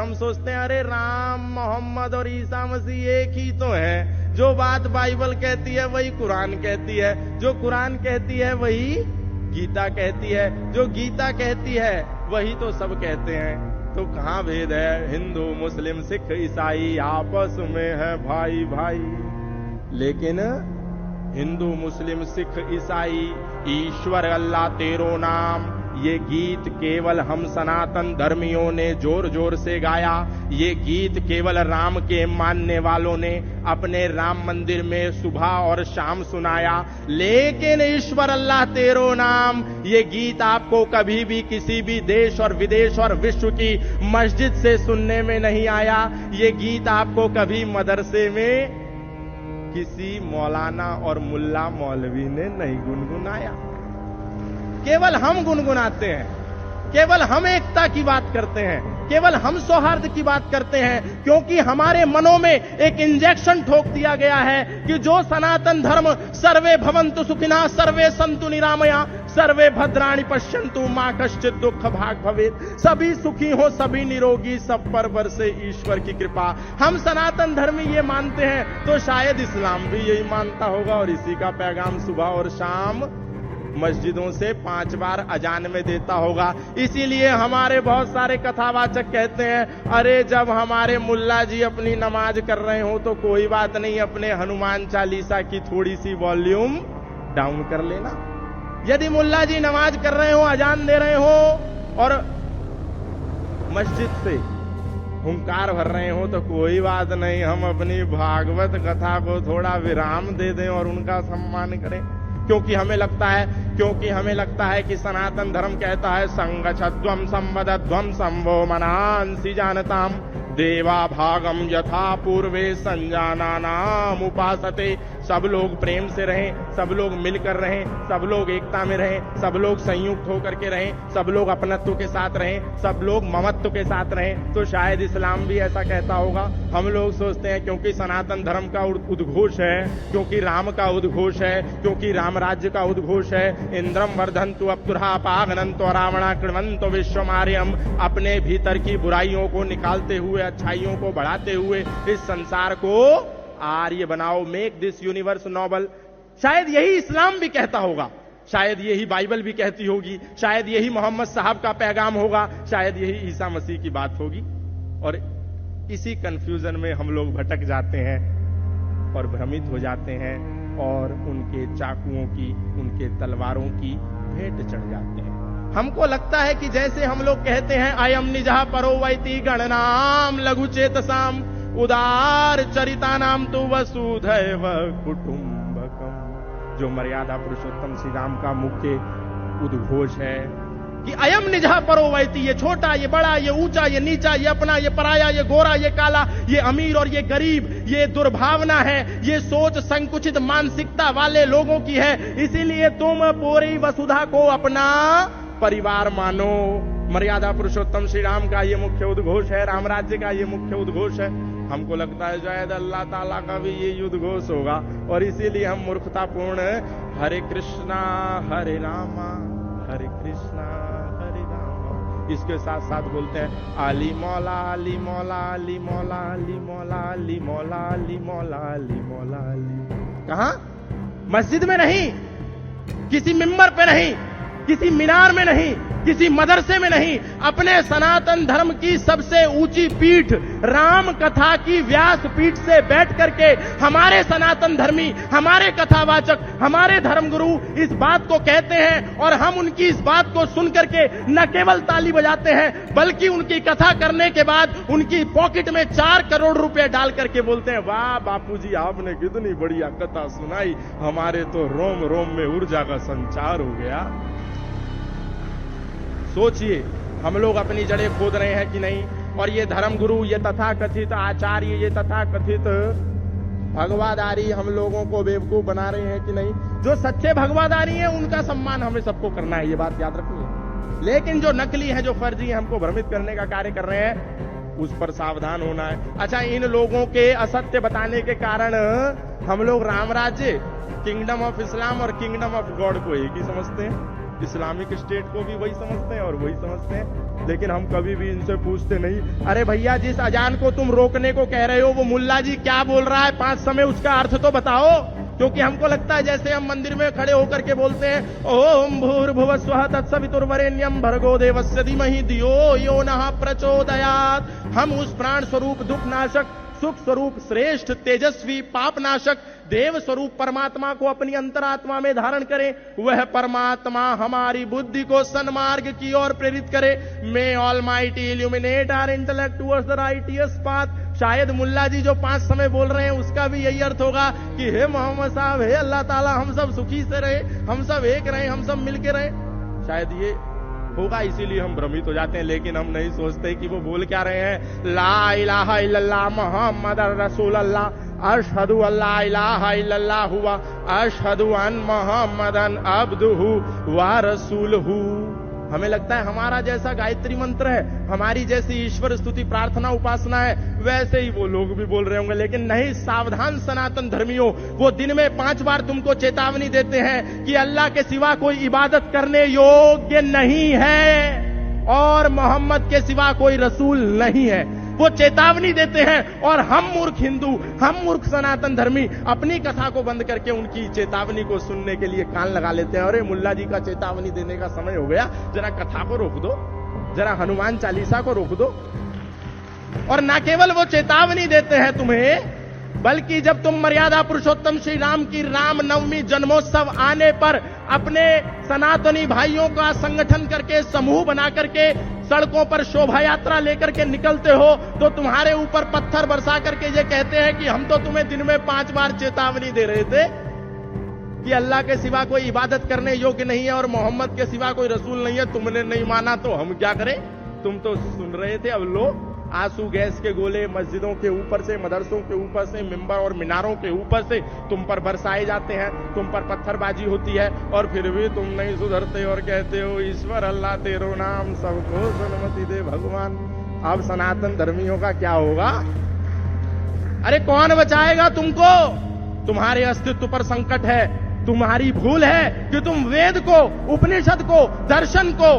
हम सोचते हैं अरे राम मोहम्मद और ईसा मसीह एक ही तो है। जो बात बाइबल कहती है वही कुरान कहती है, जो कुरान कहती है वही गीता कहती है, जो गीता कहती है वही तो सब कहते हैं। तो कहां भेद है? हिंदू मुस्लिम सिख ईसाई आपस में है भाई भाई। लेकिन हिंदू मुस्लिम सिख ईसाई ईश्वर अल्लाह तेरो नाम, ये गीत केवल हम सनातन धर्मियों ने जोर जोर से गाया। ये गीत केवल राम के मानने वालों ने अपने राम मंदिर में सुबह और शाम सुनाया। लेकिन ईश्वर अल्लाह तेरो नाम, ये गीत आपको कभी भी किसी भी देश और विदेश और विश्व की मस्जिद से सुनने में नहीं आया। ये गीत आपको कभी मदरसे में किसी मौलाना और मुल्ला मौलवी ने नहीं गुनगुनाया। केवल हम गुनगुनाते हैं, केवल हम एकता की बात करते हैं, केवल हम सौहार्द की बात करते हैं, क्योंकि हमारे मनों में एक इंजेक्शन ठोक दिया गया है कि जो सनातन धर्म सर्वे भवन्तु सुखिनः सर्वे सन्तु निरामया सर्वे भद्राणि पश्यन्तु मां कश्चित् दुःख भाग भवेत्, सभी सुखी हो सभी निरोगी सब पर बरसे ईश्वर की कृपा। हम सनातन धर्मी ये मानते हैं, तो शायद इस्लाम भी यही मानता होगा और इसी का पैगाम सुबह और शाम मस्जिदों से 5 बार अजान में देता होगा। इसीलिए हमारे बहुत सारे कथावाचक कहते हैं अरे जब हमारे मुल्ला जी अपनी नमाज कर रहे हो तो कोई बात नहीं, अपने हनुमान चालीसा की थोड़ी सी वॉल्यूम डाउन कर लेना। यदि मुल्ला जी नमाज कर रहे हो, अजान दे रहे हो और मस्जिद से हुंकार भर रहे हो तो कोई बात नहीं, हम अपनी भागवत कथा को थोड़ा विराम दे दें और उनका सम्मान करें। क्योंकि हमें लगता है कि सनातन धर्म कहता है संगच्छध्वम संवदध्वम संभो मनांसि जानताम देवा भागम यथा पूर्वे संजानानाम उपासते। सब लोग प्रेम से रहें, सब लोग मिलकर रहें, सब लोग एकता में रहें, सब लोग संयुक्त होकर के रहें, सब लोग अपनत्व के साथ रहें, सब लोग ममत्व के साथ रहें। तो शायद इस्लाम भी ऐसा कहता होगा। हम लोग सोचते हैं क्योंकि सनातन धर्म का उद्घोष है, क्योंकि राम का उद्घोष है, क्योंकि राम राज्य का उद्घोष है, इंद्रम वर्धन्तु अप्तुरहा पावनन्तो रावणा कृण्वन्तो विश्वमार्यम, अपने भीतर की बुराइयों को निकालते हुए अच्छाइयों को बढ़ाते हुए इस संसार को आर्य बनाओ, मेक दिस यूनिवर्स नोबल। शायद यही इस्लाम भी कहता होगा, शायद यही बाइबल भी कहती होगी, शायद यही मोहम्मद साहब का पैगाम होगा, शायद यही ईसा मसीह की बात होगी। और इसी कंफ्यूजन में हम लोग भटक जाते हैं और भ्रमित हो जाते हैं और उनके चाकुओं की, उनके तलवारों की भेंट चढ़ जाते हैं। हमको लगता है कि जैसे हम लोग कहते हैं अयम निजः परो वैति गणनाम लघु चेतसाम उदार चरिता नाम तो वसुधैव कुटुंबकम, जो मर्यादा पुरुषोत्तम श्री राम का मुख्य उद्घोष है कि अयम निजः परो वैति, ये छोटा, ये बड़ा, ये ऊंचा, ये नीचा, ये अपना, ये पराया, ये गोरा, ये काला, ये अमीर और ये गरीब, ये दुर्भावना है, ये सोच संकुचित मानसिकता वाले लोगों की है। इसीलिए तुम पूरी वसुधा को अपना परिवार मानो। मर्यादा पुरुषोत्तम श्री राम का ये मुख्य उद्घोष है, राम राज्य का ये मुख्य उद्घोष है। हमको लगता है शायद अल्लाह ताला का भी ये उद्घोष होगा और इसीलिए हम मूर्खतापूर्ण हरे कृष्णा हरे रामा हरे कृष्णा हरे रामा इसके साथ साथ बोलते हैं अली मौला अली मौला अली मौला अली मौला अली मौला अली मौला अली मौला अली। कहां? मस्जिद में नहीं, किसी मिंबर पे नहीं, किसी मीनार में नहीं, किसी मदरसे में नहीं, अपने सनातन धर्म की सबसे ऊंची पीठ राम कथा की व्यास पीठ से बैठ करके हमारे सनातन धर्मी, हमारे कथावाचक, हमारे धर्मगुरु इस बात को कहते हैं और हम उनकी इस बात को सुन करके न केवल ताली बजाते हैं बल्कि उनकी कथा करने के बाद उनकी पॉकेट में 4 करोड़ रुपए डाल करके बोलते हैं वाह बापूजी आपने कितनी बढ़िया कथा सुनाई, हमारे तो रोम रोम में ऊर्जा का संचार हो गया। सोचिए हम लोग अपनी जड़ें खोद रहे हैं कि नहीं, और ये धर्मगुरु, ये तथाकथित आचार्य, ये तथाकथित भगवादारी हम लोगों को बेवकूफ बना रहे हैं कि नहीं। जो सच्चे भगवादारी हैं उनका सम्मान हमें सबको करना है, ये बात याद रखिए। लेकिन जो नकली है, जो फर्जी है, हमको भ्रमित करने का कार्य कर रहे हैं, उस पर सावधान होना है। अच्छा, इन लोगों के असत्य बताने के कारण हम लोग राम राज्य, किंगडम ऑफ इस्लाम और किंगडम ऑफ गॉड को एक ही समझते हैं। इस्लामिक स्टेट को भी वही समझते हैं और वही समझते हैं। लेकिन हम कभी भी इनसे पूछते नहीं, अरे भैया जिस अजान को तुम रोकने को कह रहे हो वो मुल्ला जी क्या बोल रहा है 5 समय, उसका अर्थ तो बताओ। क्योंकि हमको लगता है जैसे हम मंदिर में खड़े होकर के बोलते हैं ओम भूर्भुवस्वः तत्सवितुर्वरेण्यं भर्गो देवस्य धीमहि धियो यो नः प्रचोदयात्, हम उस प्राण स्वरूप दुख नाशक, सुख स्वरूप श्रेष्ठ तेजस्वी पापनाशक देव स्वरूप परमात्मा को अपनी अंतरात्मा में धारण करें। वह परमात्मा हमारी बुद्धि को सन्मार्ग की ओर प्रेरित करे। May almighty illuminate our intellect towards the righteous path. शायद मुल्ला जी जो 5 समय बोल रहे हैं उसका भी यही अर्थ होगा कि हे मोहम्मद साहब, हे अल्लाह ताला, हम सब सुखी से रहे, हम सब एक रहे, हम सब मिलके रहे। शायद ये होगा, इसीलिए हम भ्रमित हो जाते हैं। लेकिन हम नहीं सोचते कि वो बोल क्या रहे हैं। ला इलाहा इल्लल्लाह मुहम्मदुर रसूलुल्लाह, अशहदु अल्ला इलाहा इल्लल्लाह हुआ, अशहदु अन मुहम्मदन अब्दुहु व रसूलुहु। हमें लगता है हमारा जैसा गायत्री मंत्र है, हमारी जैसी ईश्वर स्तुति प्रार्थना उपासना है, वैसे ही वो लोग भी बोल रहे होंगे। लेकिन नहीं, सावधान सनातन धर्मियों, वो दिन में 5 बार तुमको चेतावनी देते हैं कि अल्लाह के सिवा कोई इबादत करने योग्य नहीं है और मोहम्मद के सिवा कोई रसूल नहीं है। वो चेतावनी देते हैं और हम मूर्ख हिंदू, हम मूर्ख सनातन धर्मी अपनी कथा को बंद करके उनकी चेतावनी को सुनने के लिए कान लगा लेते हैं। अरे मुल्ला जी का चेतावनी देने का समय हो गया, जरा कथा को रोक दो, जरा हनुमान चालीसा को रोक दो। और न केवल वो चेतावनी देते हैं तुम्हें, बल्कि जब तुम मर्यादा पुरुषोत्तम श्री राम की रामनवमी जन्मोत्सव आने पर अपने सनातनी भाइयों का संगठन करके, समूह बना करके सड़कों पर शोभा यात्रा लेकर के निकलते हो, तो तुम्हारे ऊपर पत्थर बरसा करके ये कहते हैं कि हम तो तुम्हें दिन में 5 बार चेतावनी दे रहे थे कि अल्लाह के सिवा कोई इबादत करने योग्य नहीं है और मोहम्मद के सिवा कोई रसूल नहीं है। तुमने नहीं माना तो हम क्या करें? तुम तो सुन रहे थे। अब लो, आंसू गैस के गोले मस्जिदों के ऊपर से, मदरसों के ऊपर से, मिंबर और मीनारों के ऊपर से तुम पर बरसाए जाते हैं, तुम पर पत्थरबाजी होती है और फिर भी तुम नहीं सुधरते और कहते हो ईश्वर अल्लाह तेरो नाम सबको सन्मति दे भगवान। अब सनातन धर्मियों का क्या होगा? अरे कौन बचाएगा तुमको? तुम्हारे अस्तित्व पर संकट है। तुम्हारी भूल है कि तुम वेद को, उपनिषद को, दर्शन को,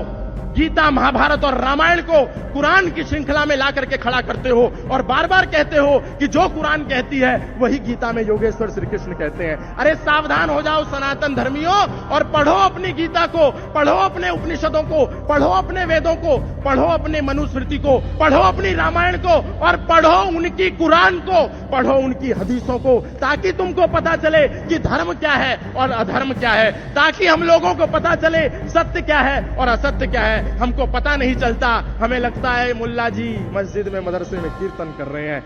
गीता, महाभारत और रामायण को कुरान की श्रृंखला में ला करके खड़ा करते हो और बार बार कहते हो कि जो कुरान कहती है वही गीता में योगेश्वर श्री कृष्ण कहते हैं। अरे सावधान हो जाओ सनातन धर्मियों और पढ़ो अपनी गीता को, पढ़ो अपने उपनिषदों को, पढ़ो अपने वेदों को, पढ़ो अपने मनुस्मृति को, पढ़ो अपनी रामायण को और पढ़ो उनकी कुरान को, पढ़ो उनकी हदीसों को, ताकि तुमको पता चले कि धर्म क्या है और अधर्म क्या है, ताकि हम लोगों को पता चले सत्य क्या है और असत्य क्या है। हमको पता नहीं चलता, हमें लगता है मुल्ला जी मस्जिद में, मदरसे में कीर्तन कर रहे हैं।